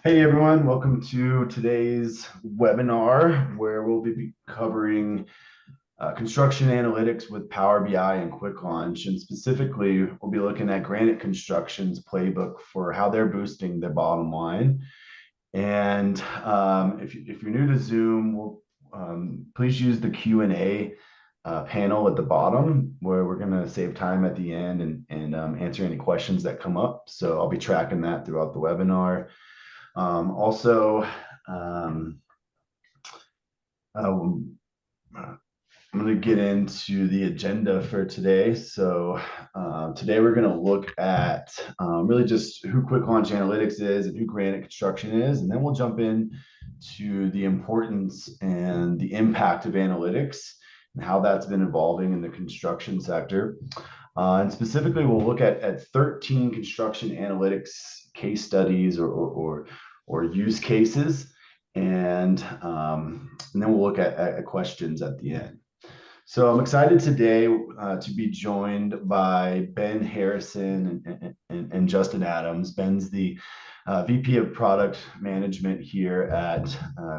Hey everyone, welcome to today's webinar where we'll be covering construction analytics with Power BI and QuickLaunch. And specifically, we'll be looking at Granite Construction's playbook for how they're boosting their bottom line. And if you're new to Zoom, please use the Q&A panel at the bottom where we're going to save time at the end and answer any questions that come up. So I'll be tracking that throughout the webinar. Also, um, I'm going to get into the agenda for today. So today we're going to look at really just who QuickLaunch Analytics is and who Granite Construction is, and then we'll jump in to the importance and the impact of analytics and how that's been evolving in the construction sector. And specifically, we'll look at 13 construction analytics case studies or use cases, and then we'll look at questions at the end. So I'm excited today to be joined by Ben Harrison and Justin Adams. Ben's the VP of Product Management here at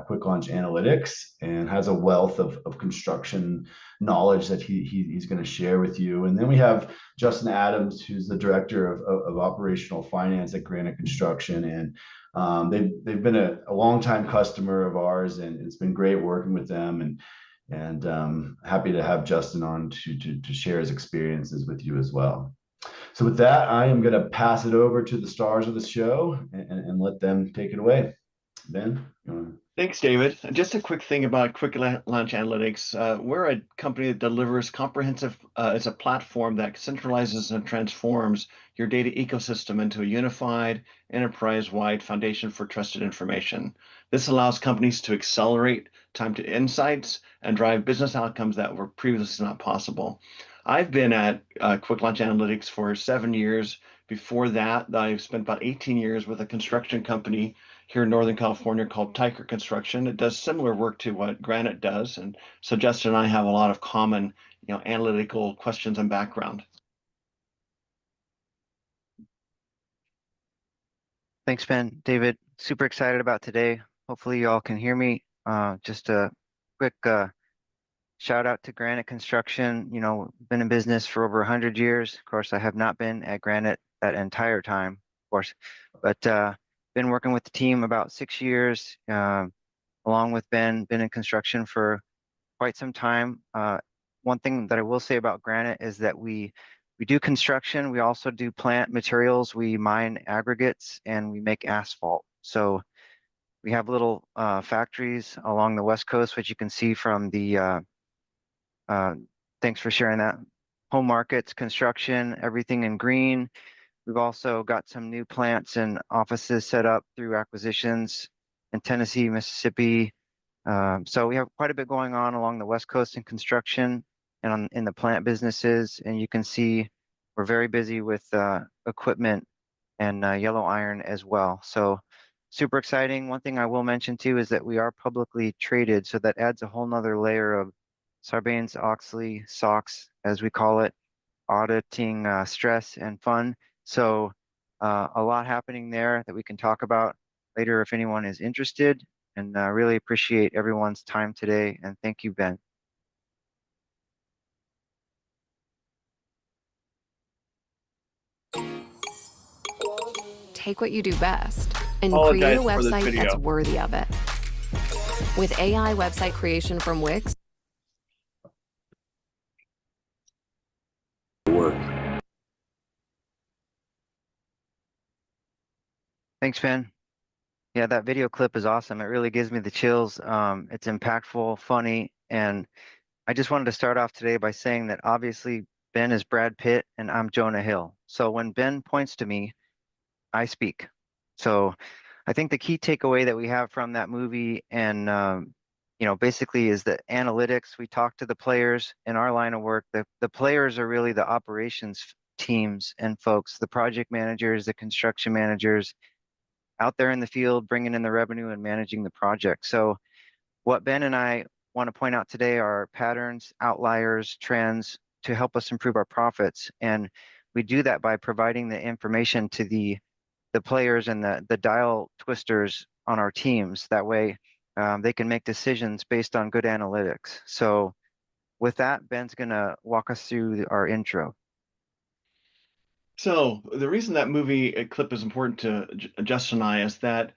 QuickLaunch Analytics and has a wealth of construction knowledge that he's going to share with you. And then we have Justin Adams, who's the Director of Operational Finance at Granite Construction. And they've been a longtime customer of ours, and it's been great working with them. And happy to have Justin on to share his experiences with you as well. So with that, I am going to pass it over to the stars of the show and let them take it away. Ben, you want to? Thanks, David. Just a quick thing about QuickLaunch Analytics. We're a company that delivers comprehensive, it's a platform that centralizes and transforms your data ecosystem into a unified, enterprise-wide foundation for trusted information. This allows companies to accelerate time to insights and drive business outcomes that were previously not possible. I've been at QuickLaunch Analytics for 7 years. Before that, I've spent about 18 years with a construction company here in Northern California called Tyker Construction. It does similar work to what Granite does, and so Justin and I have a lot of common, analytical questions and background. Thanks, Ben. David, super excited about today. Hopefully you all can hear me. Just a quick shout out to Granite Construction. Been in business for over 100 years. Of course, I have not been at Granite that entire time, of course, but been working with the team about 6 years, along with Ben, been in construction for quite some time. One thing that I will say about Granite is that we do construction. We also do plant materials. We mine aggregates and we make asphalt. So we have little factories along the West Coast, which you can see from the, thanks for sharing that. Home markets, construction, everything in green. We've also got some new plants and offices set up through acquisitions in Tennessee, Mississippi. So we have quite a bit going on along the West Coast in construction and in the plant businesses. And you can see we're very busy with equipment and yellow iron as well. So super exciting. One thing I will mention too is that we are publicly traded. So that adds a whole nother layer of Sarbanes-Oxley, SOX, as we call it, auditing stress and fun. So a lot happening there that we can talk about later if anyone is interested. And really appreciate everyone's time today. And thank you, Ben. Take what you do best and create a website that's worthy of it. With AI website creation from Wix. Thanks, Ben. Yeah, that video clip is awesome. It really gives me the chills. It's impactful, funny, and I just wanted to start off today by saying that obviously Ben is Brad Pitt and I'm Jonah Hill. So when Ben points to me, I speak. So I think the key takeaway that we have from that movie and basically is that analytics, we talk to the players in our line of work. The players are really the operations teams and folks, the project managers, the construction managers out there in the field, bringing in the revenue and managing the project. So what Ben and I want to point out today are patterns, outliers, trends to help us improve our profits. And we do that by providing the information to the the players and the dial twisters on our teams. That way they can make decisions based on good analytics. So with that, Ben's gonna walk us through our intro. So the reason that movie clip is important to Justin and I is that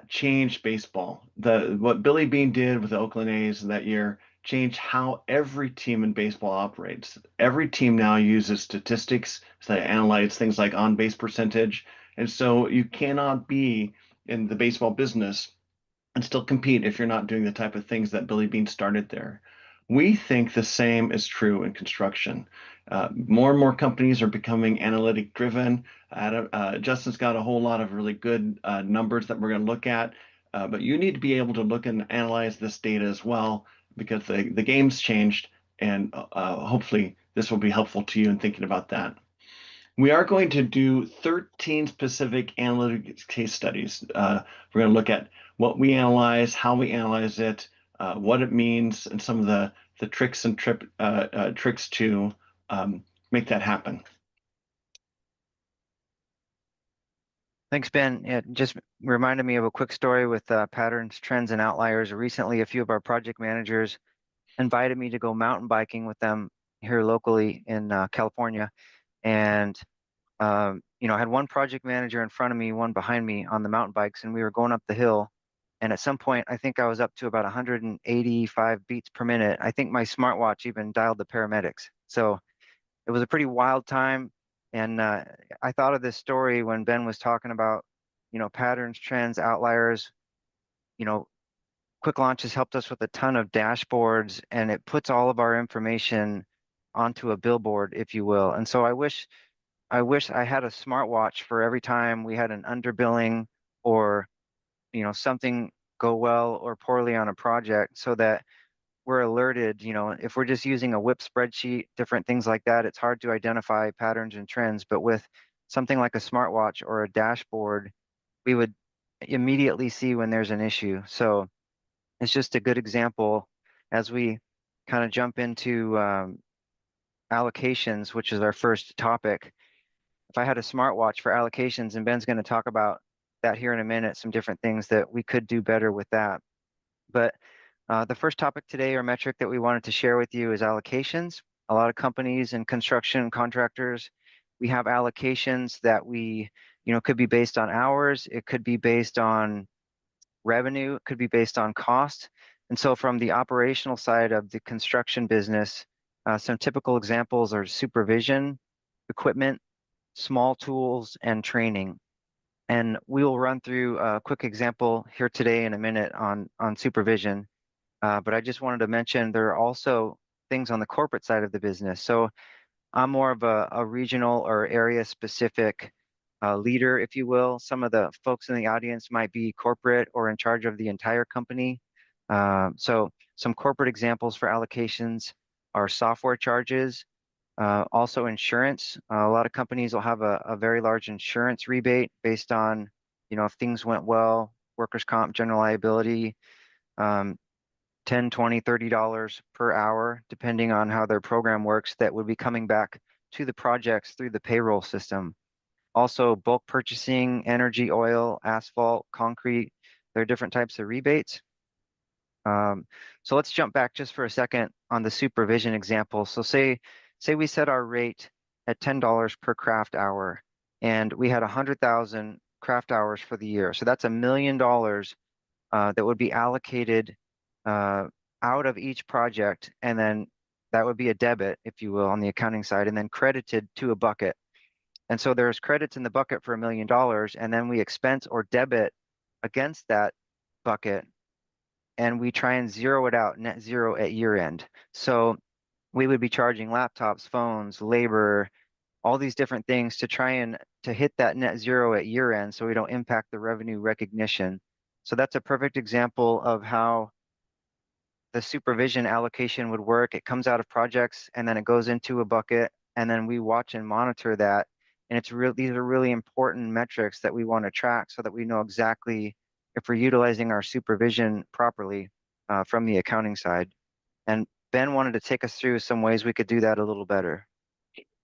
changed baseball. What Billy Beane did with the Oakland A's that year changed how every team in baseball operates. Every team now uses statistics to analyze things like on-base percentage, and so you cannot be in the baseball business and still compete if you're not doing the type of things that Billy Beane started there. We think the same is true in construction. More and more companies are becoming analytic driven. Justin's got a whole lot of really good numbers that we're going to look at, but you need to be able to look and analyze this data as well, because the game's changed, and hopefully this will be helpful to you in thinking about that. We are going to do 13 specific analytics case studies. We're going to look at what we analyze, how we analyze it, what it means, and some of the tricks and tricks to make that happen. Thanks, Ben. It just reminded me of a quick story with patterns, trends, and outliers. Recently, a few of our project managers invited me to go mountain biking with them here locally in California. And I had one project manager in front of me, one behind me on the mountain bikes, and we were going up the hill. And at some point, I think I was up to about 185 beats per minute. I think my smartwatch even dialed the paramedics. So it was a pretty wild time. And I thought of this story when Ben was talking about, patterns, trends, outliers. QuickLaunch has helped us with a ton of dashboards, and it puts all of our information onto a billboard, if you will. And so I wish I had a smartwatch for every time we had an underbilling or something go well or poorly on a project, so that we're alerted. If we're just using a whip spreadsheet, different things like that, it's hard to identify patterns and trends. But with something like a smartwatch or a dashboard, we would immediately see when there's an issue. So it's just a good example as we kind of jump into allocations, which is our first topic. If I had a smartwatch for allocations, and Ben's going to talk about that here in a minute, some different things that we could do better with that. But the first topic today, or metric that we wanted to share with you, is allocations. A lot of companies and construction contractors, we have allocations that we, could be based on hours. It could be based on revenue. It could be based on cost. And so from the operational side of the construction business, some typical examples are supervision, equipment, small tools, and training. And we will run through a quick example here today in a minute on supervision. But I just wanted to mention there are also things on the corporate side of the business. So I'm more of a regional or area specific leader, if you will. Some of the folks in the audience might be corporate or in charge of the entire company. So some corporate examples for allocations are software charges, also insurance. A lot of companies will have a very large insurance rebate based on, if things went well, workers' comp, general liability, $10, $20, $30 per hour, depending on how their program works, that would be coming back to the projects through the payroll system. Also, bulk purchasing, energy, oil, asphalt, concrete, there are different types of rebates. So let's jump back just for a second on the supervision example. So say we set our rate at $10 per craft hour, and we had 100,000 craft hours for the year. So that's $1 million that would be allocated out of each project, and then that would be a debit, if you will, on the accounting side, and then credited to a bucket. And so there's credits in the bucket for $1 million, and then we expense or debit against that bucket, and we try and zero it out, net zero at year end. So we would be charging laptops, phones, labor, all these different things to try and to hit that net zero at year end, so we don't impact the revenue recognition. So that's a perfect example of how the supervision allocation would work. It comes out of projects, and then it goes into a bucket, and then we watch and monitor that. And these are really important metrics that we want to track, so that we know exactly if we're utilizing our supervision properly from the accounting side. And Ben wanted to take us through some ways we could do that a little better.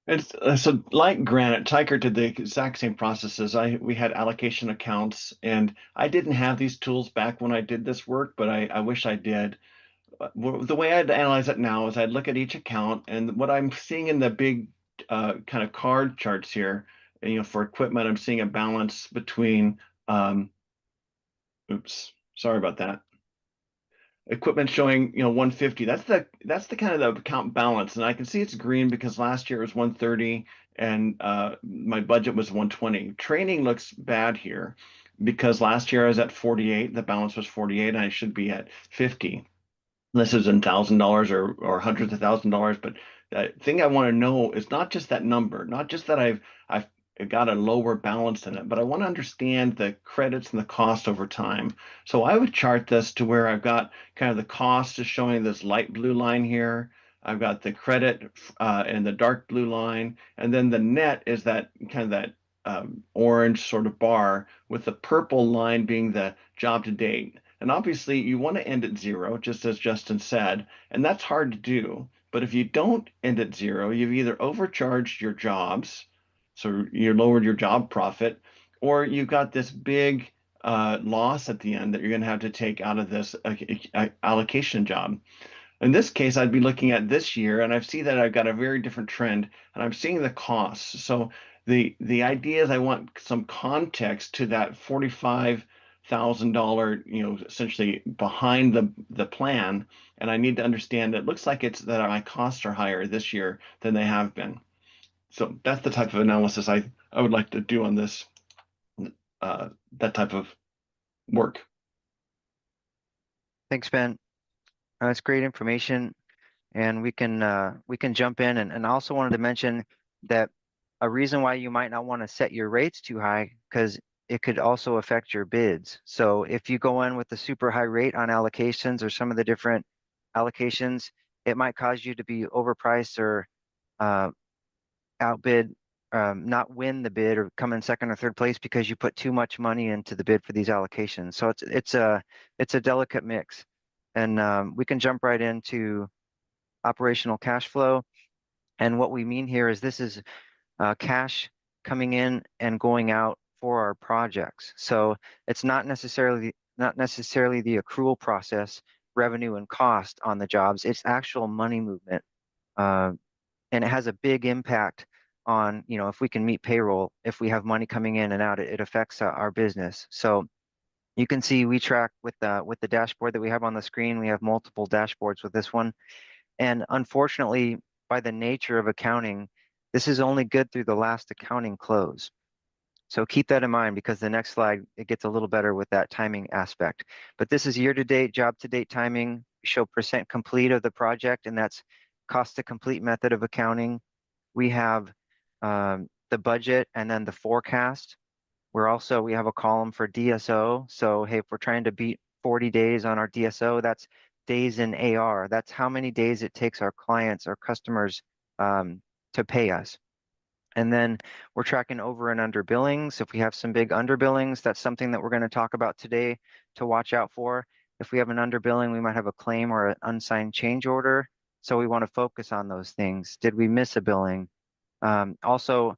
It's so like Granite, Tiger did the exact same processes. We had allocation accounts, and I didn't have these tools back when I did this work, but I wish I did. The way I'd analyze it now is I'd look at each account, and what I'm seeing in the big kind of card charts here, for equipment, I'm seeing a balance between, oops, sorry about that. Equipment showing 150. That's the kind of the account balance, and I can see it's green because last year it was 130 and my budget was 120. Training looks bad here because last year I was at 48, the balance was 48, and I should be at 50. This is in $1,000 or hundreds of $1,000s, but the thing I want to know is not just that number, not just that I've got a lower balance in it, but I want to understand the credits and the cost over time. So I would chart this to where I've got kind of the cost is showing this light blue line here. I've got the credit in the dark blue line, and then the net is that kind of that orange sort of bar with the purple line being the job to date. And obviously, you want to end at zero, just as Justin said, and that's hard to do. But if you don't end at zero, you've either overcharged your jobs, so you lowered your job profit, or you've got this big loss at the end that you're going to have to take out of this allocation job. In this case, I'd be looking at this year, and I see that I've got a very different trend, and I'm seeing the costs. So the idea is I want some context to that $45,000, essentially behind the plan, and I need to understand it looks like it's that my costs are higher this year than they have been. So that's the type of analysis I would like to do on this, that type of work. Thanks, Ben. That's great information, and we can jump in. And I also wanted to mention that a reason why you might not want to set your rates too high, because it could also affect your bids. So if you go in with a super high rate on allocations or some of the different allocations, it might cause you to be overpriced or outbid, not win the bid or come in second or third place because you put too much money into the bid for these allocations. So it's a delicate mix. And we can jump right into operational cash flow. And what we mean here is this is cash coming in and going out for our projects. So it's not necessarily the accrual process, revenue and cost on the jobs. It's actual money movement, and it has a big impact on if we can meet payroll, if we have money coming in and out, it affects our business. So you can see we track with the dashboard that we have on the screen. We have multiple dashboards with this one. And unfortunately, by the nature of accounting, this is only good through the last accounting close. So keep that in mind because the next slide, it gets a little better with that timing aspect. But this is year-to-date, job-to-date timing. We show percent complete of the project, and that's cost to complete method of accounting. We have the budget and then the forecast. We have a column for DSO. So hey, if we're trying to beat 40 days on our DSO, that's days in AR. That's how many days it takes our clients, our customers to pay us. And then we're tracking over and under billings. If we have some big under billings, that's something that we're going to talk about today to watch out for. If we have an under billing, we might have a claim or an unsigned change order. So we want to focus on those things. Did we miss a billing? Also,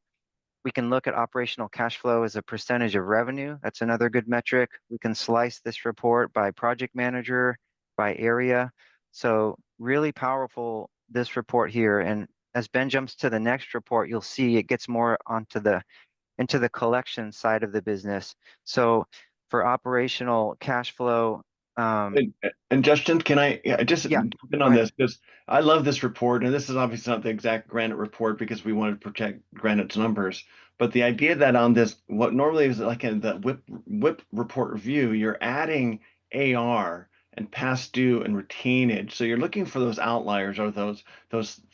we can look at operational cash flow as a percentage of revenue. That's another good metric. We can slice this report by project manager, by area. So really powerful, this report here. And as Ben jumps to the next report, you'll see it gets more into the collection side of the business. So for operational cash flow, and Justin, can I just jump in on this because I love this report, and this is obviously not the exact Granite report because we want to protect Granite's numbers. But the idea that on this, what normally is like in the WIP report review, you're adding AR and past due and retainage. So you're looking for those outliers or those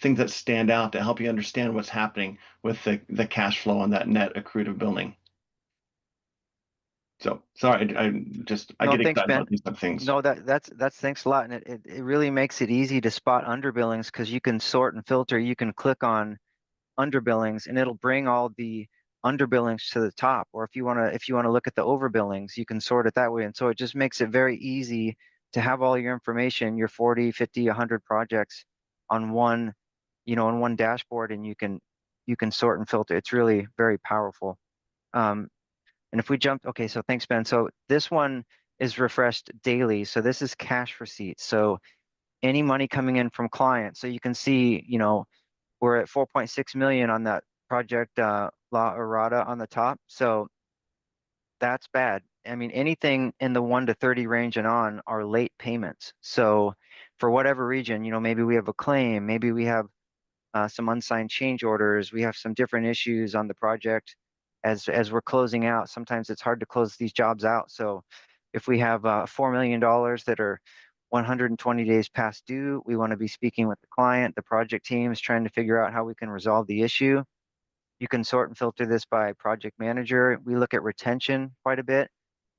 things that stand out to help you understand what's happening with the cash flow on that net accrued of billing. So sorry, I get excited about these type of things. No, that's thanks a lot, and it really makes it easy to spot underbillings because you can sort and filter. You can click on underbillings, and it'll bring all the underbillings to the top. Or if you want to look at the overbillings, you can sort it that way. And so it just makes it very easy to have all your information, your 40, 50, 100 projects on one, on one dashboard, and you can you can sort and filter. It's really very powerful. And if we jump, okay, so thanks, Ben. So this one is refreshed daily. So this is cash receipts. So any money coming in from clients. So you can see, we're at 4.6 million on that project, La Errata on the top. So that's bad. I mean, anything in the 1 to 30 range and on are late payments. So for whatever region, maybe we have a claim, maybe we have some unsigned change orders, we have some different issues on the project as we're closing out. Sometimes it's hard to close these jobs out. So if we have $4 million that are 120 days past due, we want to be speaking with the client, the project teams, trying to figure out how we can resolve the issue. You can sort and filter this by project manager. We look at retention quite a bit.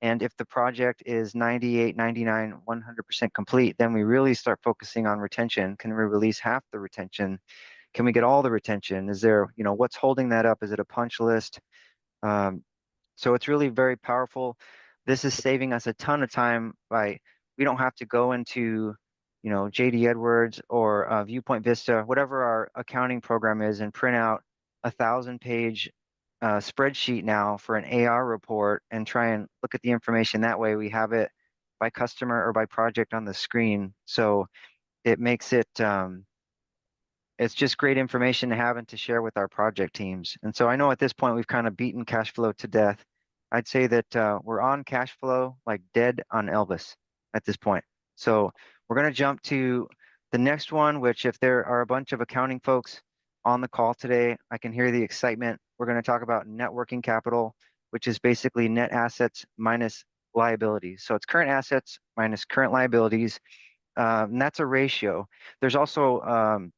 And if the project is 98, 99, 100% complete, then we really start focusing on retention. Can we release half the retention? Can we get all the retention? Is there, what's holding that up? Is it a punch list? So it's really very powerful. This is saving us a ton of time we don't have to go into, JD Edwards or Viewpoint Vista, whatever our accounting program is, and print out 1,000-page spreadsheet now for an AR report and try and look at the information that way. We have it by customer or by project on the screen. So it makes it, it's just great information to have and to share with our project teams. And so I know at this point we've kind of beaten cash flow to death. I'd say that we're on cash flow like dead on Elvis at this point. So we're going to jump to the next one, which if there are a bunch of accounting folks on the call today, I can hear the excitement. We're going to talk about net working capital, which is basically net assets minus liabilities. So it's current assets minus current liabilities. And that's a ratio. There's also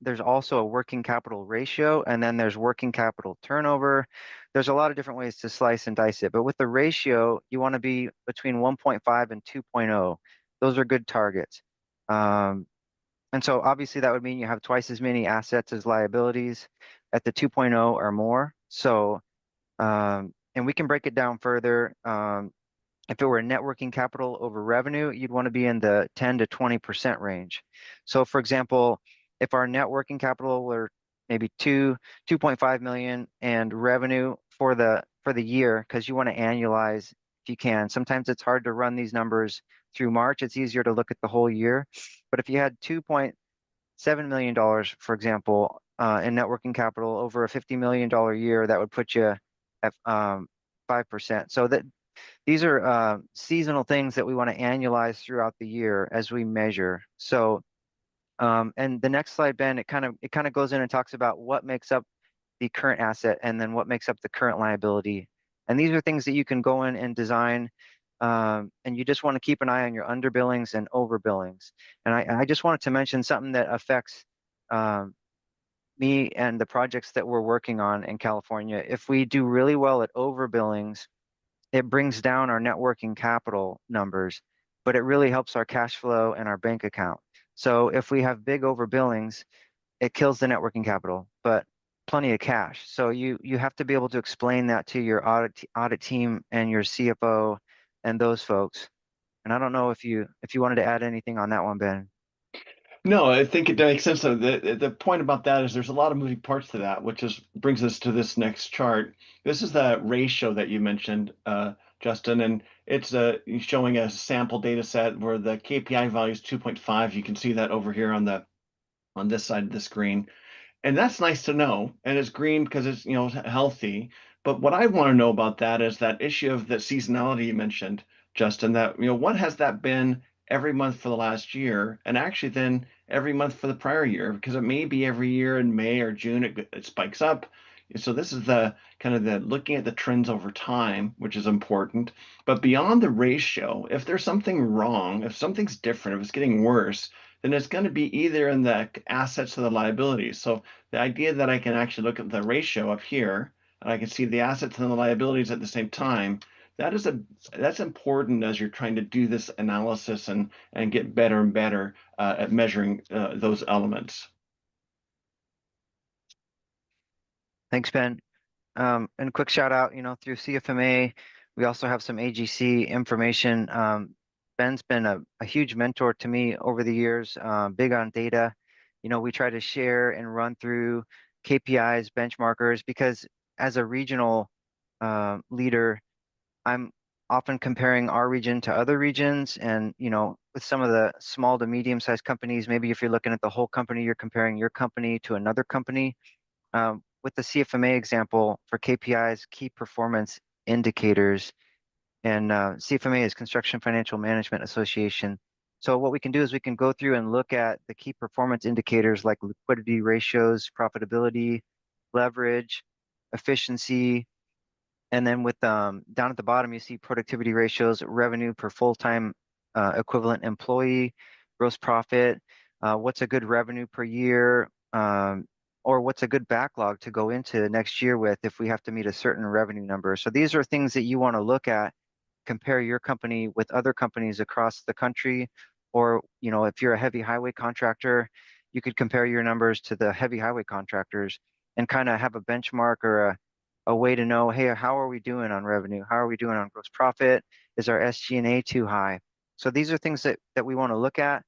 there's also a working capital ratio, and then there's working capital turnover. There's a lot of different ways to slice and dice it, but with the ratio, you want to be between 1.5 and 2.0. Those are good targets. And so obviously that would mean you have twice as many assets as liabilities at the 2.0 or more. So, and we can break it down further. If it were net working capital over revenue, you'd want to be in the 10 to 20% range. So for example, if our net working capital were maybe 2.5 million and revenue for the year, because you want to annualize if you can. Sometimes it's hard to run these numbers through March. It's easier to look at the whole year. But if you had $2.7 million, for example, in net working capital over a $50 million year, that would put you at 5%. So that these are seasonal things that we want to annualize throughout the year as we measure. So, and the next slide, Ben, it kind of goes in and talks about what makes up the current asset and then what makes up the current liability. And these are things that you can go in and design, and you just want to keep an eye on your underbillings and overbillings. And I just wanted to mention something that affects me and the projects that we're working on in California. If we do really well at overbillings, it brings down our net working capital numbers, but it really helps our cash flow and our bank account. So if we have big overbillings, it kills the net working capital, but plenty of cash. So you have to be able to explain that to your audit team and your CFO and those folks. And I don't know if you wanted to add anything on that one, Ben. No, I think it makes sense. So the point about that is there's a lot of moving parts to that, which brings us to this next chart. This is the ratio that you mentioned, Justin, and it's showing a sample data set where the KPI value is 2.5. You can see that over here on this side of the screen. And that's nice to know. And it's green because it's healthy. But what I want to know about that is that issue of the seasonality you mentioned, Justin, that what has that been every month for the last year, and actually then every month for the prior year, because it may be every year in May or June it spikes up. So this is the kind of the looking at the trends over time, which is important. But beyond the ratio, if there's something wrong, if something's different, if it's getting worse, then it's going to be either in the assets or the liabilities. So the idea that I can actually look at the ratio up here, and I can see the assets and the liabilities at the same time, that's important as you're trying to do this analysis and get better and better at measuring those elements. Thanks, Ben. And a quick shout out, through CFMA, we also have some AGC information. Ben's been a huge mentor to me over the years, big on data. We try to share and run through KPIs, benchmarkers, because as a regional leader, I'm often comparing our region to other regions. And, with some of the small to medium-sized companies, maybe if you're looking at the whole company, you're comparing your company to another company. With the CFMA example for KPIs, key performance indicators, and CFMA is Construction Financial Management Association. So what we can do is we can go through and look at the key performance indicators like liquidity ratios, profitability, leverage, efficiency, and then with down at the bottom, you see productivity ratios, revenue per full-time equivalent employee, gross profit, what's a good revenue per year, or what's a good backlog to go into next year with if we have to meet a certain revenue number. So these are things that you want to look at, compare your company with other companies across the country, or if you're a heavy highway contractor, you could compare your numbers to the heavy highway contractors and kind of have a benchmark or a way to know, hey, how are we doing on revenue? How are we doing on gross profit? Is our SG&A too high? So these are things that we want to look at.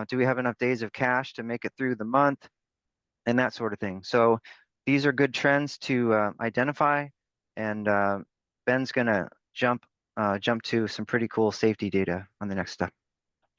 Do we have enough days of cash to make it through the month? And that sort of thing. So these are good trends to identify. And Ben's going to jump to some pretty cool safety data on the next step.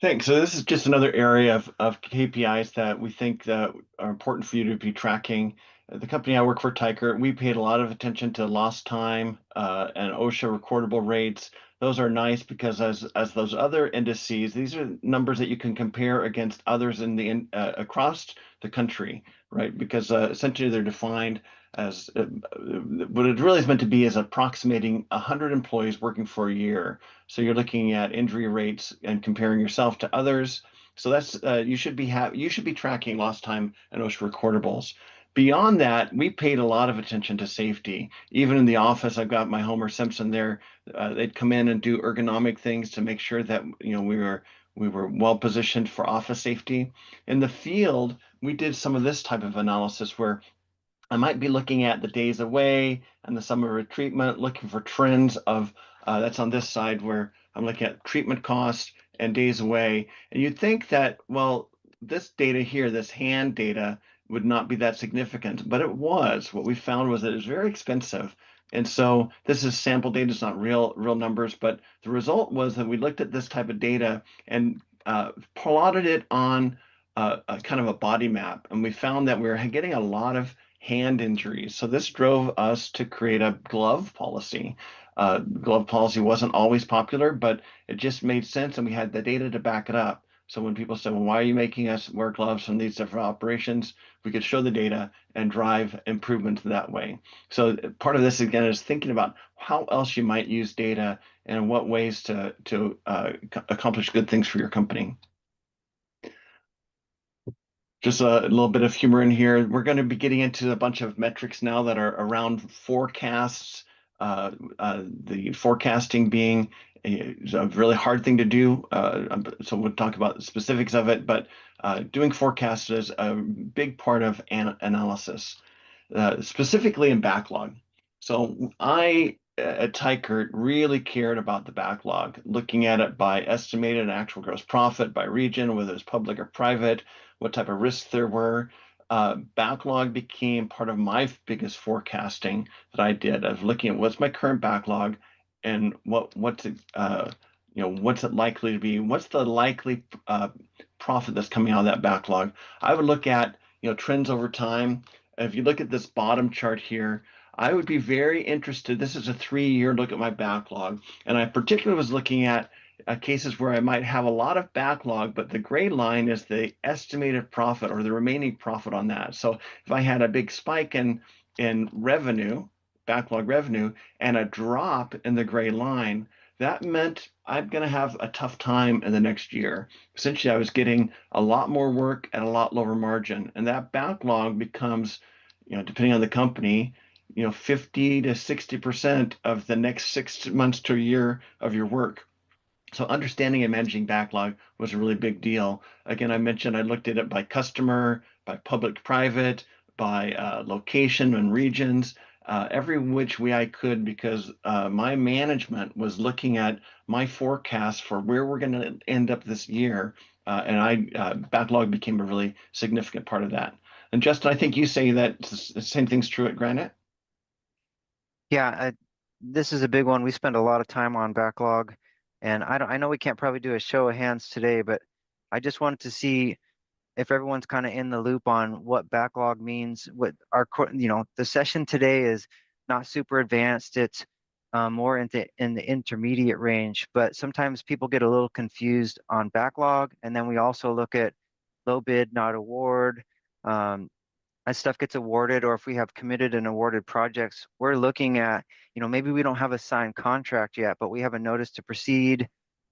Thanks. So this is just another area of KPIs that we think that are important for you to be tracking. The company I work for, Tyker, we paid a lot of attention to lost time and OSHA recordable rates. Those are nice because as those other indices, these are numbers that you can compare against others in the across the country, right? Because essentially they're defined as what it really is meant to be is approximating 100 employees working for a year. So you're looking at injury rates and comparing yourself to others. So that's you should be tracking lost time and OSHA recordables. Beyond that, we paid a lot of attention to safety. Even in the office, I've got my Homer Simpson there. They'd come in and do ergonomic things to make sure that we were well positioned for office safety. In the field, we did some of this type of analysis where I might be looking at the days away and the summer treatment, looking for trends of that's on this side where I'm looking at treatment costs and days away. And you'd think that, well, this data here, this hand data, would not be that significant, but it was. What we found was that it was very expensive. And so this is sample data, it's not real numbers, but the result was that we looked at this type of data and plotted it on a kind of a body map. And we found that we were getting a lot of hand injuries. So this drove us to create a glove policy. Glove policy wasn't always popular, but it just made sense and we had the data to back it up. So when people said, well, why are you making us wear gloves from these different operations? We could show the data and drive improvements that way. So part of this, again, is thinking about how else you might use data and what ways to accomplish good things for your company. Just a little bit of humor in here. We're going to be getting into a bunch of metrics now that are around forecasts, the forecasting being a really hard thing to do. So we'll talk about the specifics of it, but doing forecasts is a big part of analysis, specifically in backlog. So I, at Tyker, really cared about the backlog, looking at it by estimated and actual gross profit by region, whether it's public or private, what type of risks there were. Backlog became part of my biggest forecasting that I did, of looking at what's my current backlog and what's it likely to be, what's the likely profit that's coming out of that backlog. I would look at trends over time. If you look at this bottom chart here, I would be very interested. This is a 3-year look at my backlog, and I particularly was looking at cases where I might have a lot of backlog, but the gray line is the estimated profit or the remaining profit on that. So if I had a big spike in revenue, backlog revenue, and a drop in the gray line, that meant I'm going to have a tough time in the next year. Essentially, I was getting a lot more work at a lot lower margin, and that backlog becomes, depending on the company, 50 to 60% of the next 6 months to a year of your work. So understanding and managing backlog was a really big deal. Again, I mentioned I looked at it by customer, by public-private, by location and regions, every which way I could, because my management was looking at my forecast for where we're going to end up this year, and backlog became a really significant part of that. And Justin, I think you say that the same thing's true at Granite. Yeah, this is a big one. We spend a lot of time on backlog, and I know we can't probably do a show of hands today, but I just wanted to see if everyone's kind of in the loop on what backlog means. What our, the session today is not super advanced. It's more in the intermediate range, but sometimes people get a little confused on backlog, and then we also look at low bid, not award. As stuff gets awarded, or if we have committed and awarded projects, we're looking at, maybe we don't have a signed contract yet, but we have a notice to proceed,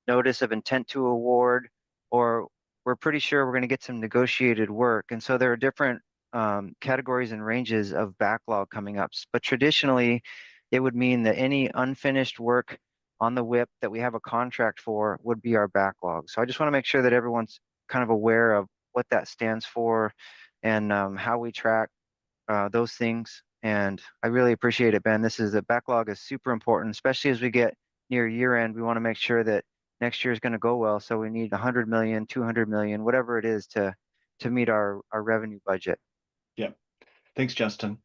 notice of intent to award, or we're pretty sure we're going to get some negotiated work. And so there are different categories and ranges of backlog coming up. But traditionally, it would mean that any unfinished work on the WIP that we have a contract for would be our backlog. So I just want to make sure that everyone's kind of aware of what that stands for and how we track those things. And I really appreciate it, Ben. The backlog is super important, especially as we get near year end. We want to make sure that next year is going to go well. So we need 100 million, 200 million, whatever it is to meet our revenue budget. Yep. Thanks, Justin.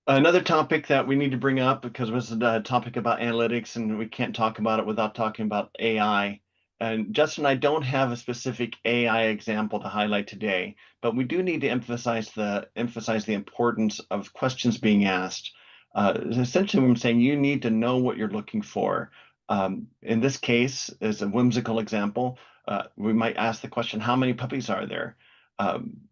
Another topic that we need to bring up, because it was a topic about analytics and we can't talk about it without talking about AI. And Justin, I don't have a specific AI example to highlight today, but we do need to emphasize the importance of questions being asked. Essentially, I'm saying you need to know what you're looking for. In this case, as a whimsical example, we might ask the question, how many puppies are there?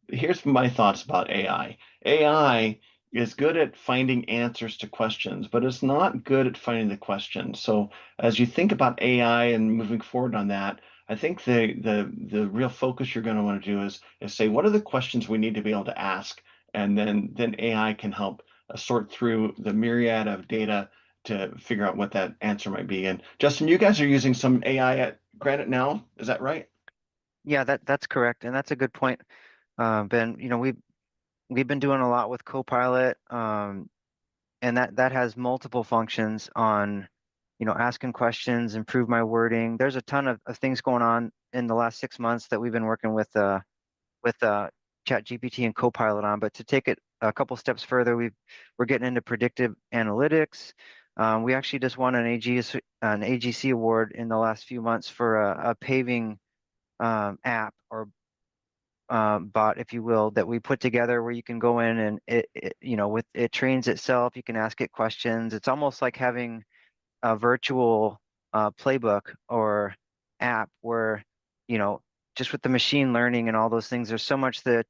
Here's my thoughts about AI. AI is good at finding answers to questions, but it's not good at finding the questions. So as you think about AI and moving forward on that, I think the real focus you're going to want to do is say, what are the questions we need to be able to ask? And then AI can help sort through the myriad of data to figure out what that answer might be. And Justin, you guys are using some AI at Granite now, is that right? Yeah, that's correct. And that's a good point, Ben. We've been doing a lot with Copilot, and that has multiple functions on, asking questions, improve my wording. There's a ton of things going on in the last 6 months that we've been working with ChatGPT and Copilot on. But to take it a couple steps further, we're getting into predictive analytics. We actually just won an AGC award in the last few months for a paving app or bot, if you will, that we put together where you can go in and it trains itself. You can ask it questions. It's almost like having a virtual playbook or app where, just with the machine learning and all those things, there's so much that,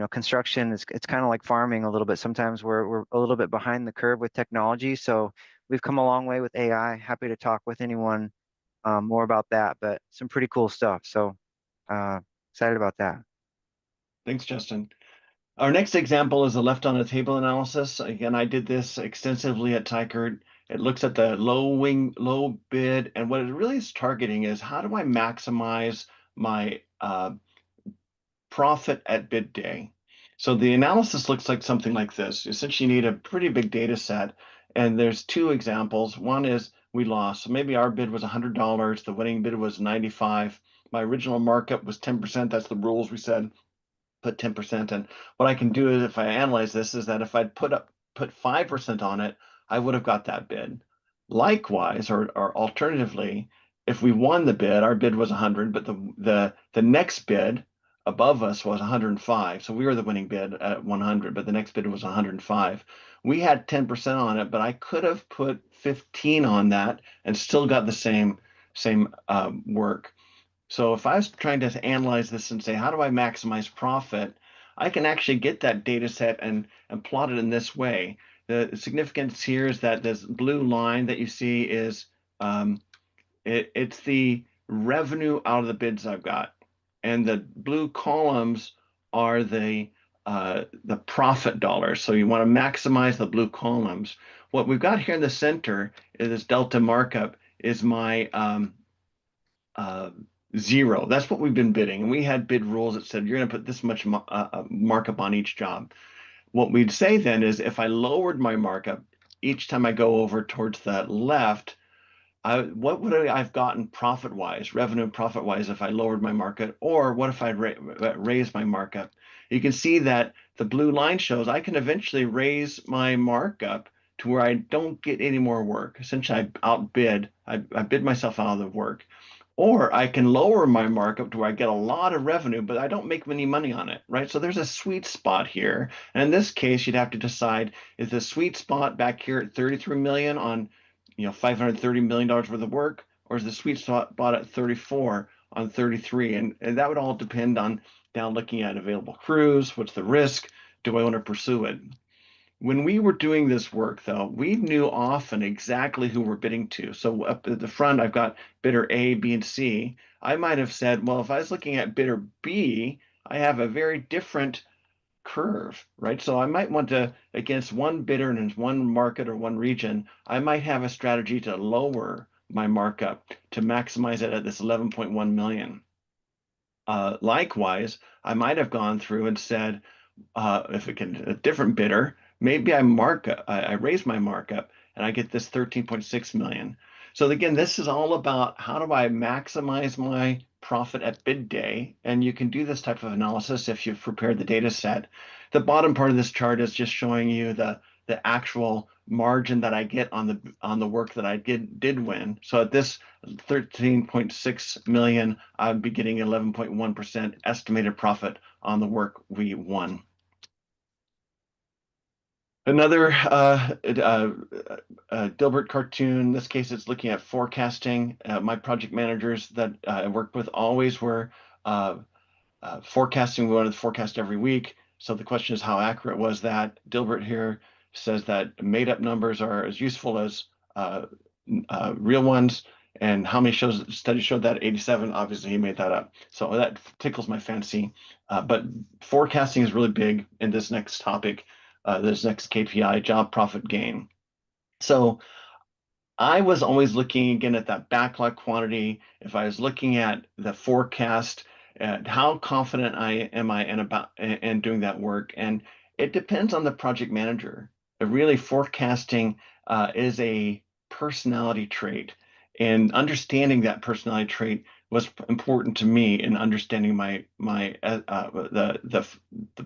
construction it's kind of like farming a little bit. Sometimes we're a little bit behind the curve with technology. So we've come a long way with AI. Happy to talk with anyone more about that, but some pretty cool stuff. So excited about that. Thanks, Justin. Our next example is a left on the table analysis. Again, I did this extensively at Tykert. It looks at the low bid, and what it really is targeting is how do I maximize my profit at bid day. So the analysis looks like something like this. Essentially, you need a pretty big data set, and there's two examples. One is we lost. So maybe our bid was $100. The winning bid was 95. My original markup was 10%. That's the rules we said. Put 10%. And what I can do is, if I analyze this, is that if I'd put 5% on it, I would have got that bid. Likewise, or alternatively, if we won the bid, our bid was 100, but the next bid above us was 105. So we were the winning bid at 100, but the next bid was 105. We had 10% on it, but I could have put 15 on that and still got the same work. So if I was trying to analyze this and say, how do I maximize profit? I can actually get that data set and plot it in this way. The significance here is that this blue line that you see is it's the revenue out of the bids I've got, and the blue columns are the profit dollars. So you want to maximize the blue columns. What we've got here in the center is this delta markup is my zero. That's what we've been bidding. And we had bid rules that said you're going to put this much markup on each job. What we'd say then is if I lowered my markup each time I go over towards the left, what would I've gotten profit-wise, revenue and profit-wise if I lowered my market, or what if I raised my markup? You can see that the blue line shows I can eventually raise my markup to where I don't get any more work. Essentially, I bid myself out of the work. Or I can lower my markup to where I get a lot of revenue, but I don't make any money on it, right? So there's a sweet spot here. And in this case, you'd have to decide, is the sweet spot back here at 33 million on $530 million worth of work, or is the sweet spot bought at 34 on 33? And that would all depend on down looking at available crews, what's the risk, do I want to pursue it? When we were doing this work, though, we knew often exactly who we're bidding to. So up at the front, I've got bidder A, B, and C. I might have said, well, if I was looking at bidder B, I have a very different curve, right? So I might want to, against one bidder in one market or one region, I might have a strategy to lower my markup to maximize it at this 11.1 million. Likewise, I might have gone through and said, if it can a different bidder, maybe I raise my markup and I get this 13.6 million. So again, this is all about how do I maximize my profit at bid day, and you can do this type of analysis if you've prepared the data set. The bottom part of this chart is just showing you the actual margin that I get on the work that I did win. So at this 13.6 million, I'd be getting 11.1% estimated profit on the work we won. Another Dilbert cartoon, in this case it's looking at forecasting. My project managers that I worked with always were forecasting. We wanted to forecast every week. So the question is, how accurate was that? Dilbert here says that made up numbers are as useful as real ones. And how many studies showed that? 87, obviously he made that up. So that tickles my fancy. But forecasting is really big in this next topic. This next KPI, job profit gain. So I was always looking again at that backlog quantity. If I was looking at the forecast, how confident am I in doing that work? And it depends on the project manager. But really, forecasting is a personality trait, and understanding that personality trait was important to me in understanding the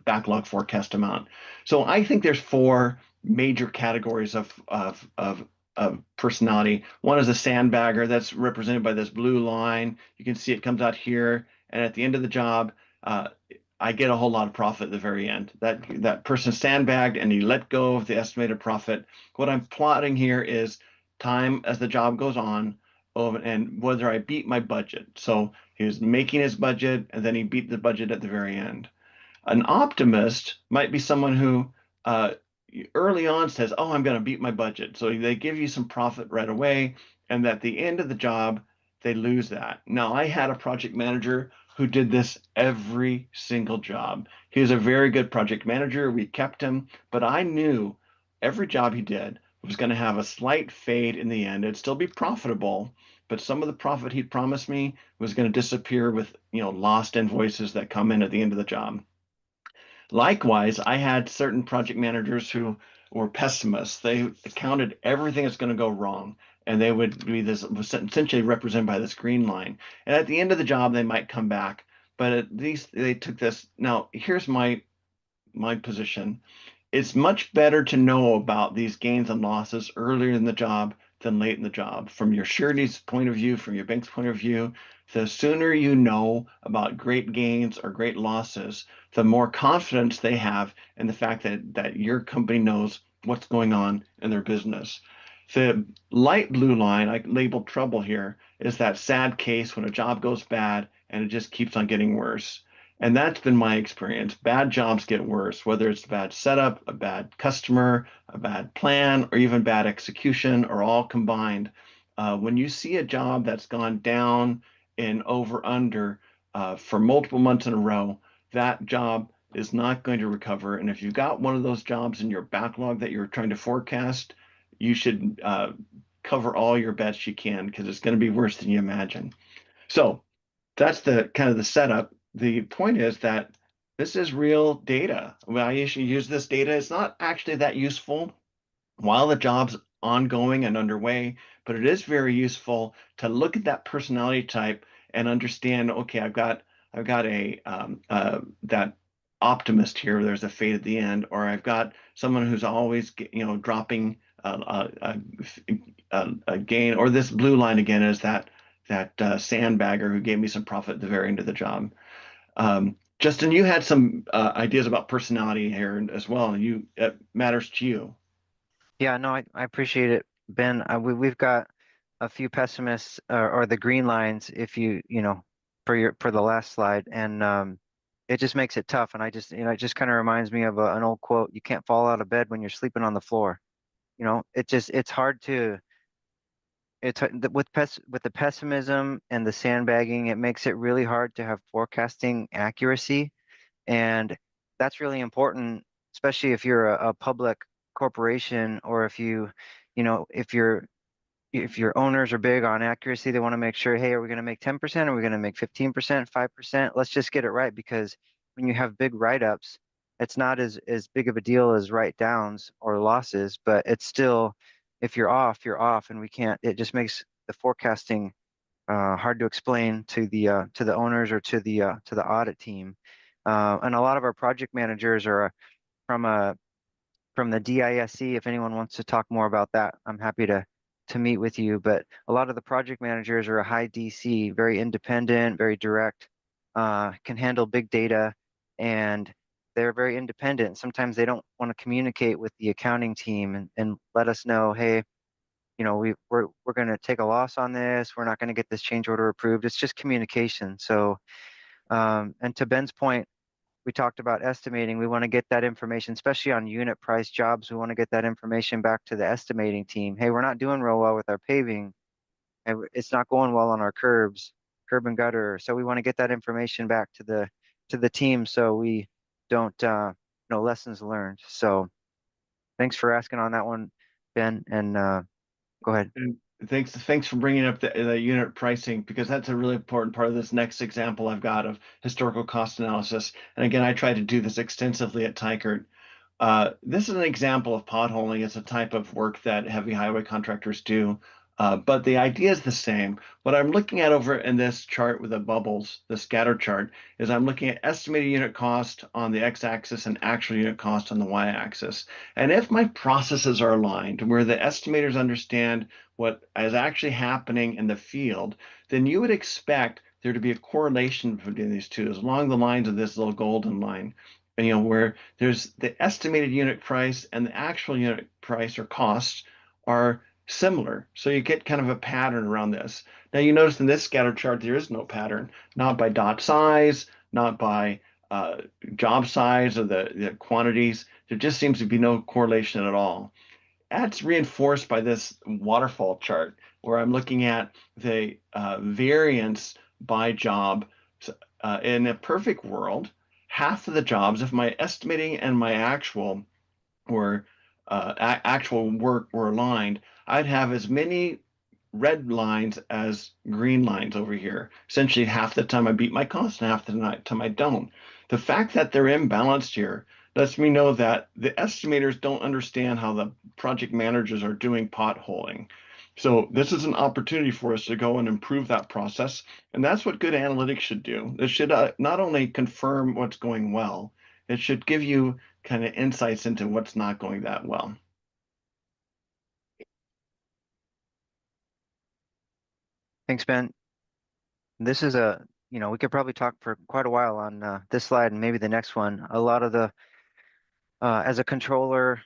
backlog forecast amount. So I think there's four major categories of personality. One is a sandbagger, that's represented by this blue line. You can see it comes out here, and at the end of the job, I get a whole lot of profit at the very end. That person sandbagged and he let go of the estimated profit. What I'm plotting here is time as the job goes on, and whether I beat my budget. So he was making his budget, and then he beat the budget at the very end. An optimist might be someone who early on says, oh, I'm going to beat my budget. So they give you some profit right away, and at the end of the job, they lose that. Now, I had a project manager who did this every single job. He was a very good project manager. We kept him, but I knew every job he did was going to have a slight fade in the end. It'd still be profitable, but some of the profit he'd promised me was going to disappear with lost invoices that come in at the end of the job. Likewise, I had certain project managers who were pessimists. They counted everything that's going to go wrong, and they would be essentially represented by this green line. And at the end of the job, they might come back, but at least they took this. Now, here's my position. It's much better to know about these gains and losses earlier in the job than late in the job. From your surety's point of view, from your bank's point of view, the sooner you know about great gains or great losses, the more confidence they have in the fact that your company knows what's going on in their business. The light blue line, I labeled trouble here, is that sad case when a job goes bad and it just keeps on getting worse. And that's been my experience. Bad jobs get worse, whether it's a bad setup, a bad customer, a bad plan, or even bad execution, or all combined. When you see a job that's gone down in over under for multiple months in a row, that job is not going to recover. And if you've got one of those jobs in your backlog that you're trying to forecast, you should cover all your bets you can, because it's going to be worse than you imagine. So that's the kind of the setup. The point is that this is real data. When I usually use this data, it's not actually that useful while the job's ongoing and underway, but it is very useful to look at that personality type and understand, okay, I've got a that optimist here, there's a fade at the end, or I've got someone who's always, dropping a gain, or this blue line again is that sandbagger who gave me some profit at the very end of the job. Justin, you had some ideas about personality here as well, and it matters to you. Yeah, no, I appreciate it, Ben. We've got a few pessimists or the green lines, if you know, for the last slide, and it just makes it tough. And I just, it just kind of reminds me of an old quote: "You can't fall out of bed when you're sleeping on the floor." It's hard to with the pessimism and the sandbagging, it makes it really hard to have forecasting accuracy, and that's really important, especially if you're a public corporation, or if if your owners are big on accuracy. They want to make sure, hey, are we going to make 10%? Are we going to make 15%, 5%? Let's just get it right, because when you have big write-ups, it's not as big of a deal as write-downs or losses, but it's still, if you're off, you're off, and we can't. It just makes the forecasting hard to explain to the owners or to the audit team. And a lot of our project managers are from the DISC. If anyone wants to talk more about that, I'm happy to meet with you. But a lot of the project managers are a high DC, very independent, very direct, can handle big data, and they're very independent. Sometimes they don't want to communicate with the accounting team and let us know, hey, we're going to take a loss on this. We're not going to get this change order approved. It's just communication. So, and to Ben's point, we talked about estimating. We want to get that information, especially on unit price jobs. We want to get that information back to the estimating team. Hey, we're not doing real well with our paving, and it's not going well on our curbs, curb and gutter. So we want to get that information back to the team, so we don't, lessons learned. So thanks for asking on that one, Ben, and go ahead. And thanks for bringing up the unit pricing, because that's a really important part of this next example I've got of historical cost analysis. And again, I try to do this extensively at Tykert. This is an example of potholing. It's a type of work that heavy highway contractors do, but the idea is the same. What I'm looking at over in this chart with the bubbles, the scatter chart, is I'm looking at estimated unit cost on the x-axis and actual unit cost on the y-axis. And if my processes are aligned, where the estimators understand what is actually happening in the field, then you would expect there to be a correlation between these two, along the lines of this little golden line. Where there's the estimated unit price and the actual unit price or costs are similar. So you get kind of a pattern around this. Now you notice in this scatter chart, there is no pattern, not by dot size, not by job size or the quantities. There just seems to be no correlation at all. That's reinforced by this waterfall chart, where I'm looking at the variance by job. In a perfect world, half of the jobs, if my estimating and my actual actual work were aligned, I'd have as many red lines as green lines over here. Essentially, half the time I beat my cost and half the time I don't. The fact that they're imbalanced here lets me know that the estimators don't understand how the project managers are doing potholing. So this is an opportunity for us to go and improve that process. And that's what good analytics should do. It should not only confirm what's going well, it should give you kind of insights into what's not going that well. Thanks, Ben. This is we could probably talk for quite a while on this slide and maybe the next one. A lot of the, as a controller,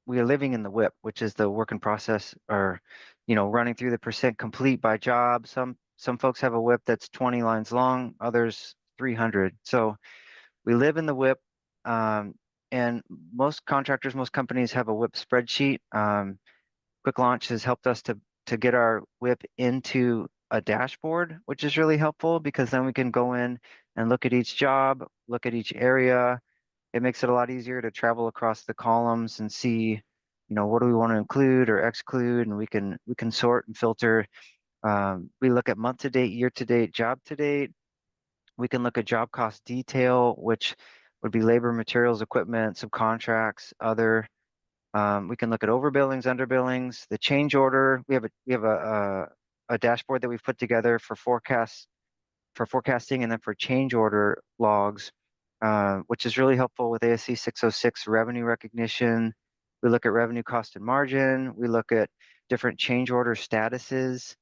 we are living in the WIP, which is the work in process, or, running through the percent complete by job. Some folks have a WIP that's 20 lines long, others 300. So we live in the WIP, and most contractors, most companies have a WIP spreadsheet. QuickLaunch has helped us to get our WIP into a dashboard, which is really helpful, because then we can go in and look at each job, look at each area. It makes it a lot easier to travel across the columns and see, what do we want to include or exclude, and we can sort and filter. We look at month to date, year to date, job to date. We can look at job cost detail, which would be labor, materials, equipment, subcontracts, other. We can look at overbillings, underbillings, the change order. We have a dashboard that we've put together for forecasting and then for change order logs, which is really helpful with ASC 606 revenue recognition. We look at revenue, cost, and margin. We look at different change order statuses,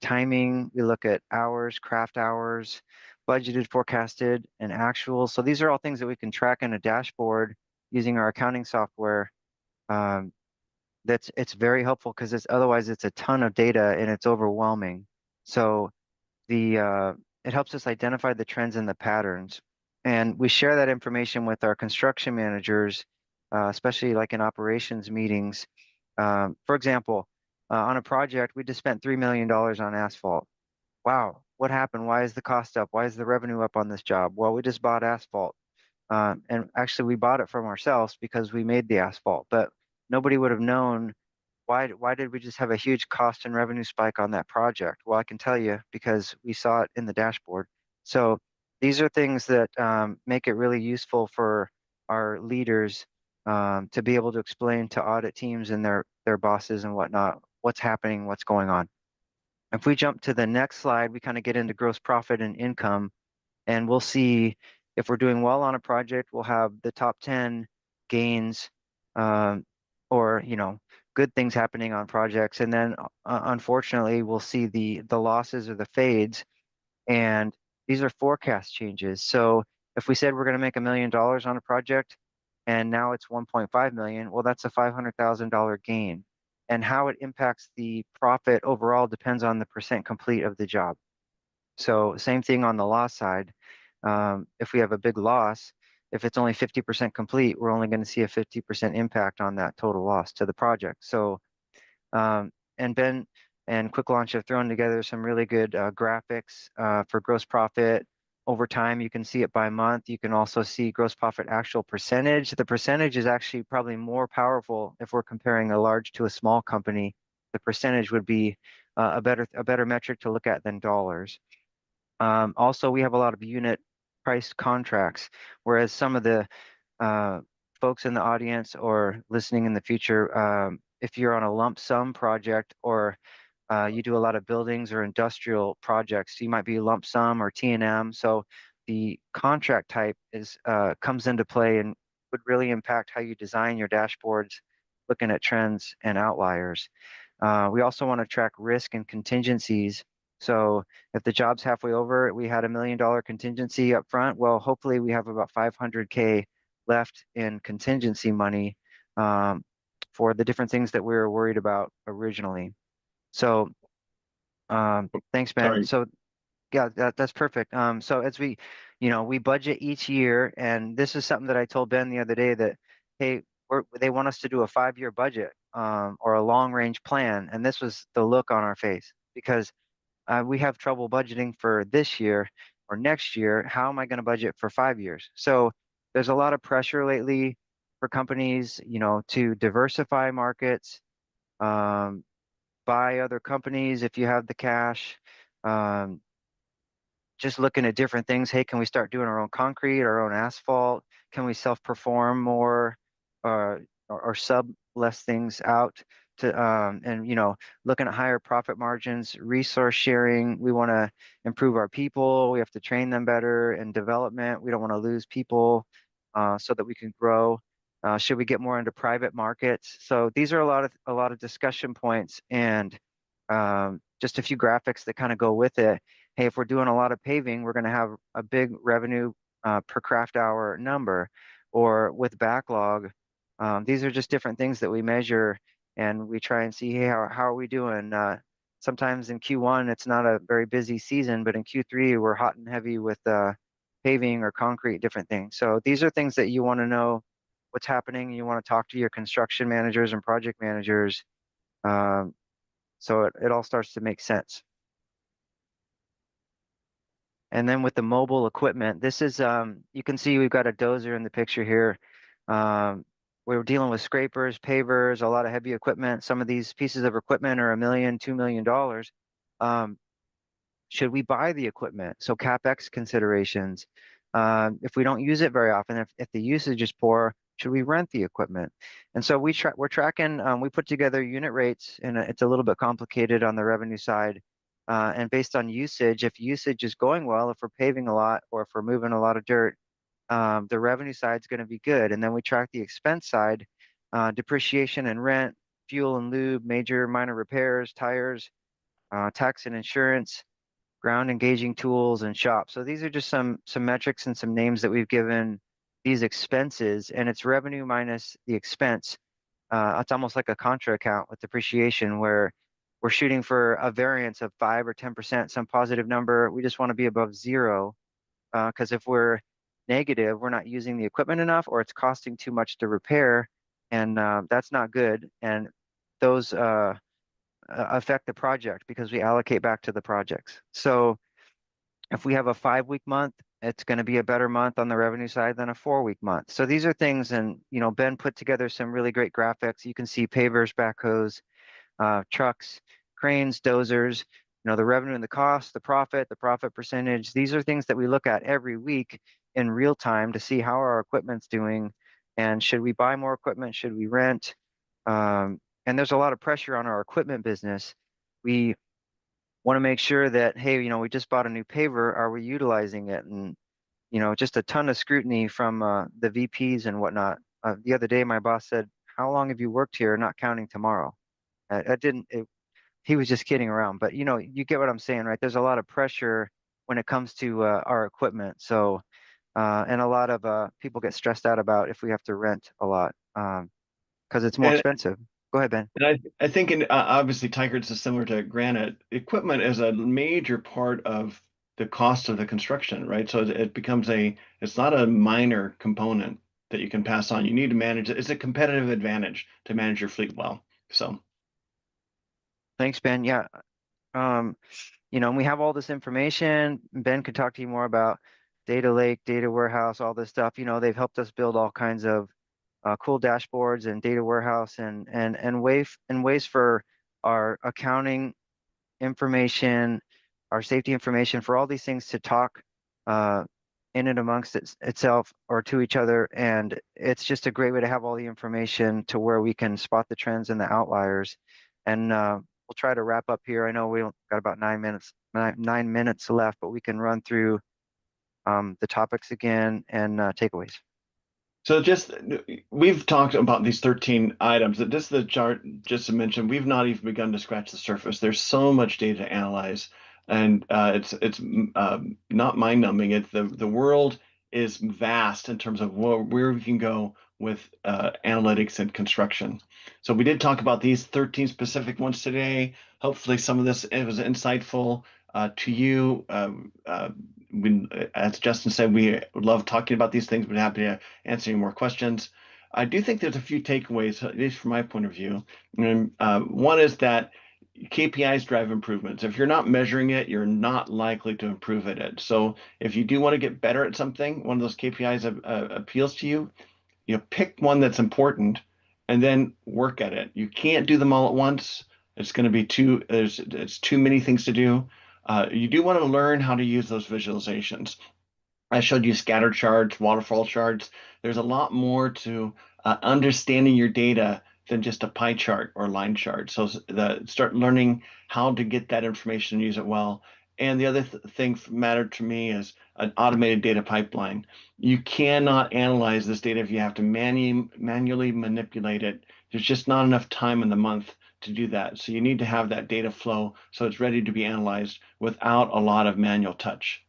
timing. We look at hours, craft hours, budgeted, forecasted, and actual. So these are all things that we can track in a dashboard using our accounting software. It's very helpful because otherwise it's a ton of data and it's overwhelming. So it helps us identify the trends and the patterns. And we share that information with our construction managers, especially like in operations meetings. For example, on a project, we just spent $3 million on asphalt. Wow, what happened? Why is the cost up? Why is the revenue up on this job? Well, we just bought asphalt. And actually, we bought it from ourselves because we made the asphalt, but nobody would have known why did we just have a huge cost and revenue spike on that project? Well, I can tell you because we saw it in the dashboard. So these are things that make it really useful for our leaders to be able to explain to audit teams and their bosses and whatnot what's happening, what's going on. If we jump to the next slide, we kind of get into gross profit and income, and we'll see if we're doing well on a project, we'll have the top 10 gains or, good things happening on projects. And then unfortunately, we'll see the losses or the fades. And these are forecast changes. So if we said we're going to make $1 million on a project and now it's 1.5 million, well, that's a $500,000 gain. And how it impacts the profit overall depends on the percent complete of the job. So same thing on the loss side. If we have a big loss, if it's only 50% complete, we're only going to see a 50% impact on that total loss to the project. So, and Ben and QuickLaunch have thrown together some really good graphics for gross profit. Over time, you can see it by month. You can also see gross profit actual percentage. The percentage is actually probably more powerful if we're comparing a large to a small company. The percentage would be a better metric to look at than dollars. Also, we have a lot of unit price contracts, whereas some of the folks in the audience or listening in the future, if you're on a lump sum project or you do a lot of buildings or industrial projects, you might be lump sum or T&M. So the contract type comes into play and would really impact how you design your dashboards, looking at trends and outliers. We also want to track risk and contingencies. So if the job's halfway over, we had $1 million contingency up front. Well, hopefully we have about 500K left in contingency money for the different things that we were worried about originally. So thanks, Ben. Sorry. So yeah, that's perfect. So as we budget each year, and this is something that I told Ben the other day that, hey, they want us to do a 5-year budget or a long range plan. And this was the look on our face because we have trouble budgeting for this year or next year. How am I going to budget for 5 years? So there's a lot of pressure lately for companies, to diversify markets, buy other companies if you have the cash, just looking at different things. Hey, can we start doing our own concrete, our own asphalt? Can we self-perform more or sub less things out to and looking at higher profit margins, resource sharing. We want to improve our people. We have to train them better, and development. We don't want to lose people so that we can grow. Should we get more into private markets? So these are a lot of discussion points, and just a few graphics that kind of go with it. Hey, if we're doing a lot of paving, we're going to have a big revenue per craft hour number, or with backlog. These are just different things that we measure, and we try and see, hey, how are we doing? Sometimes in Q1, it's not a very busy season, but in Q3, we're hot and heavy with paving or concrete, different things. So these are things that you want to know what's happening. You want to talk to your construction managers and project managers. So it all starts to make sense. And then with the mobile equipment, this is, you can see we've got a dozer in the picture here. We're dealing with scrapers, pavers, a lot of heavy equipment. Some of these pieces of equipment are $1 million, $2 million. Should we buy the equipment? So CapEx considerations. If we don't use it very often, if the usage is poor, Should we rent the equipment? And so we're tracking, we put together unit rates, and it's a little bit complicated on the revenue side. And based on usage, if usage is going well, if we're paving a lot or if we're moving a lot of dirt, the revenue side is going to be good. And then we track the expense side, depreciation and rent, fuel and lube, major minor repairs, tires, tax and insurance, ground engaging tools, and shop. So these are just some metrics and some names that we've given these expenses, and it's revenue minus the expense. It's almost like a contra account with depreciation, where we're shooting for a variance of 5 or 10%, some positive number. We just want to be above zero, because if we're negative, we're not using the equipment enough, or it's costing too much to repair, and that's not good. And those affect the project because we allocate back to the projects. So if we have a 5-week month, it's going to be a better month on the revenue side than a 4-week month. So these are things, and Ben put together some really great graphics. You can see pavers, backhoes, trucks, cranes, dozers, the revenue and the cost, the profit percentage. These are things that we look at every week in real time to see how our equipment's doing, and should we buy more equipment, should we rent? And there's a lot of pressure on our equipment business. We want to make sure that, hey, we just bought a new paver, are we utilizing it? And just a ton of scrutiny from the VPs and whatnot. The other day, my boss said, "How long have you worked here, not counting tomorrow?" He was just kidding around, but you get what I'm saying, right? There's a lot of pressure when it comes to our equipment. So, and a lot of people get stressed out about if we have to rent a lot, because it's more expensive. Go ahead, Ben. And I think obviously Tigard's is similar to Granite. Equipment is a major part of the cost of the construction, right? So it becomes it's not a minor component that you can pass on. You need to manage it. It's a competitive advantage to manage your fleet well. So thanks, Ben. Yeah. And we have all this information. Ben could talk to you more about data lake, data warehouse, all this stuff. They've helped us build all kinds of cool dashboards and data warehouse and ways for our accounting information, our safety information, for all these things to talk in and amongst itself or to each other. And it's just a great way to have all the information to where we can spot the trends and the outliers. And we'll try to wrap up here. I know we got about 9 minutes left, but we can run through the topics again and takeaways. So we've talked about these 13 items. This is the chart just to mention. We've not even begun to scratch the surface. There's so much data to analyze, and it's not mind-numbing. The world is vast in terms of where we can go with analytics and construction. So we did talk about these 13 specific ones today. Hopefully some of this was insightful to you. As Justin said, we love talking about these things, but happy to answer any more questions. I do think there's a few takeaways, at least from my point of view. And one is that KPIs drive improvements. If you're not measuring it, you're not likely to improve at it. So if you do want to get better at something, one of those KPIs appeals to you, pick one that's important and then work at it. You can't do them all at once. It's going to be it's too many things to do. You do want to learn how to use those visualizations. I showed you scatter charts, waterfall charts. There's a lot more to understanding your data than just a pie chart or line chart. So start learning how to get that information and use it well. And the other thing mattered to me is an automated data pipeline. You cannot analyze this data if you have to manually manipulate it. There's just not enough time in the month to do that. So you need to have that data flow so it's ready to be analyzed without a lot of manual touch.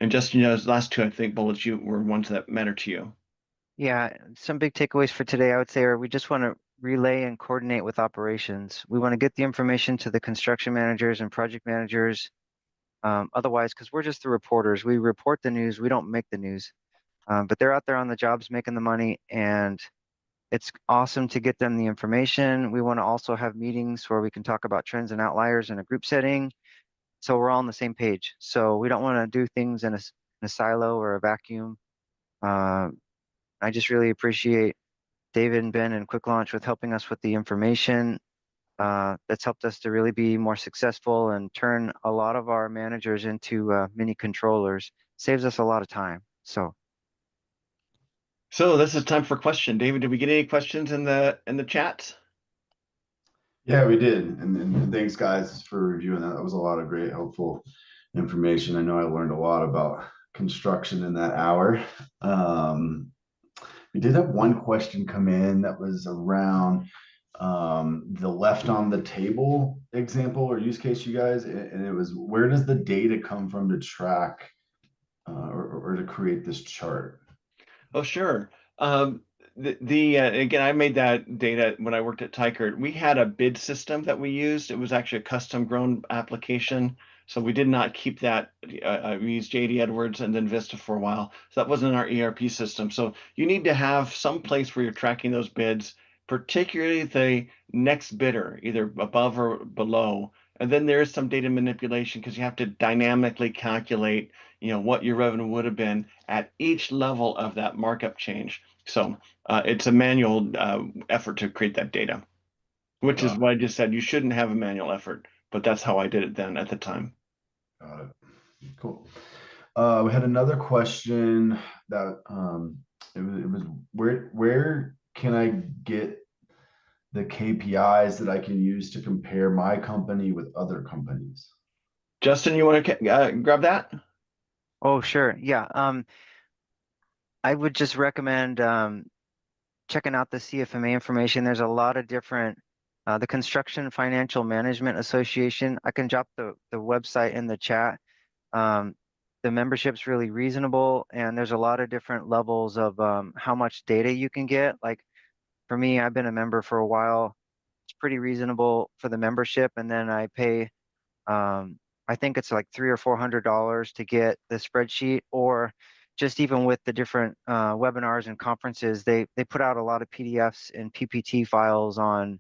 And Justin, those last two, I think, bullets were ones that matter to you. Yeah, some big takeaways for today, I would say, are we just want to relay and coordinate with operations. We want to get the information to the construction managers and project managers. Otherwise, because we're just the reporters, we report the news, we don't make the news. But they're out there on the jobs making the money, and it's awesome to get them the information. We want to also have meetings where we can talk about trends and outliers in a group setting, so we're all on the same page. So we don't want to do things in a silo or a vacuum. I just really appreciate David and Ben and QuickLaunch with helping us with the information. That's helped us to really be more successful and turn a lot of our managers into mini controllers. Saves us a lot of time. So So this is time for question. David, did we get any questions in the chat? Yeah, we did. And thanks guys for reviewing that. That was a lot of great, helpful information. I know I learned a lot about construction in that hour. We did have one question come in that was around the left on the table example or use case, you guys, and it was, where does the data come from to track or to create this chart? Oh, sure. Again, I made that data when I worked at Tykert. We had a bid system that we used. It was actually a custom grown application. So we did not keep that. We used JD Edwards and then Vista for a while. So that wasn't our ERP system. So you need to have some place where you're tracking those bids, particularly the next bidder, either above or below. And then there is some data manipulation because you have to dynamically calculate, what your revenue would have been at each level of that markup change. So it's a manual effort to create that data, which is why I just said you shouldn't have a manual effort, but that's how I did it then at the time. Got it. Cool. We had another question that it was where can I get the KPIs that I can use to compare my company with other companies? Justin, you want to grab that? Oh, sure. Yeah. I would just recommend checking out the CFMA information. There's a lot of different, the Construction Financial Management Association. I can drop the website in the chat. The membership's really reasonable, and there's a lot of different levels of how much data you can get. Like for me, I've been a member for a while. It's pretty reasonable for the membership, and then I pay, I think it's like $300 or $400 to get the spreadsheet, or just even with the different webinars and conferences, they put out a lot of PDFs and PPT files on.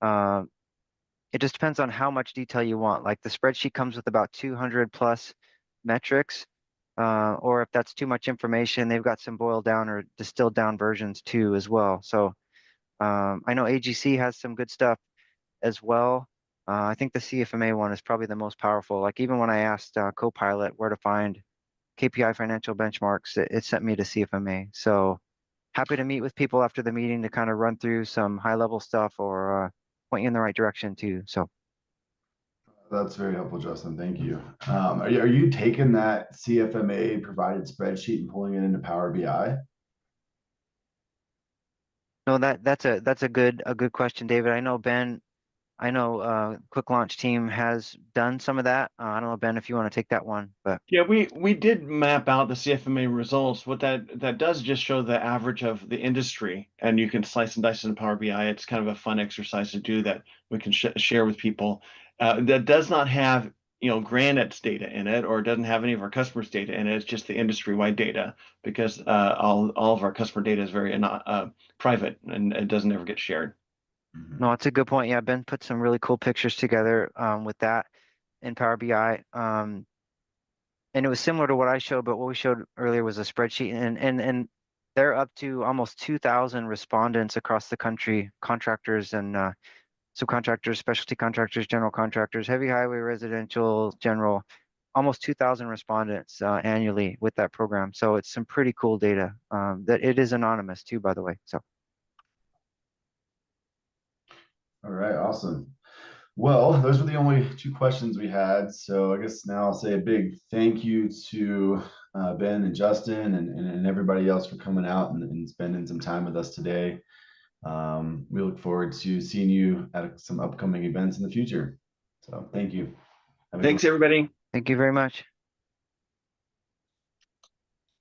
It just depends on how much detail you want. Like the spreadsheet comes with about 200 plus metrics, or if that's too much information, they've got some boiled down or distilled down versions too as well. So I know AGC has some good stuff as well. I think the CFMA one is probably the most powerful. Like even when I asked Copilot where to find KPI financial benchmarks, it sent me to CFMA. So happy to meet with people after the meeting to kind of run through some high level stuff or point you in the right direction too. So That's very helpful, Justin. Thank you. Are you taking that CFMA provided spreadsheet and pulling it into Power BI? no, that's a good question, David. I know Ben. I know QuickLaunch team has done some of that. I don't know, Ben, if you want to take that one, but Yeah, we did map out the CFMA results. What that does just show the average of the industry, and you can slice and dice it in Power BI. It's kind of a fun exercise to do that we can share with people. That does not have Granite's data in it, or it doesn't have any of our customers' data in it. It's just the industry-wide data because all of our customer data is very private and it doesn't ever get shared. no, it's a good point. Yeah, Ben put some really cool pictures together with that in Power BI. And it was similar to what I showed, but what we showed earlier was a spreadsheet, and they're up to almost 2,000 respondents across the country, contractors and subcontractors, specialty contractors, general contractors, heavy highway, residential, general, almost 2,000 respondents annually with that program. So it's some pretty cool data. That it is anonymous too, by the way. So. All right, awesome. Well, those were the only two questions we had. So I guess now I'll say a big thank you to Ben and Justin and everybody else for coming out and spending some time with us today. We look forward to seeing you at some upcoming events in the future. So thank you. Thanks, everybody. Thank you very much.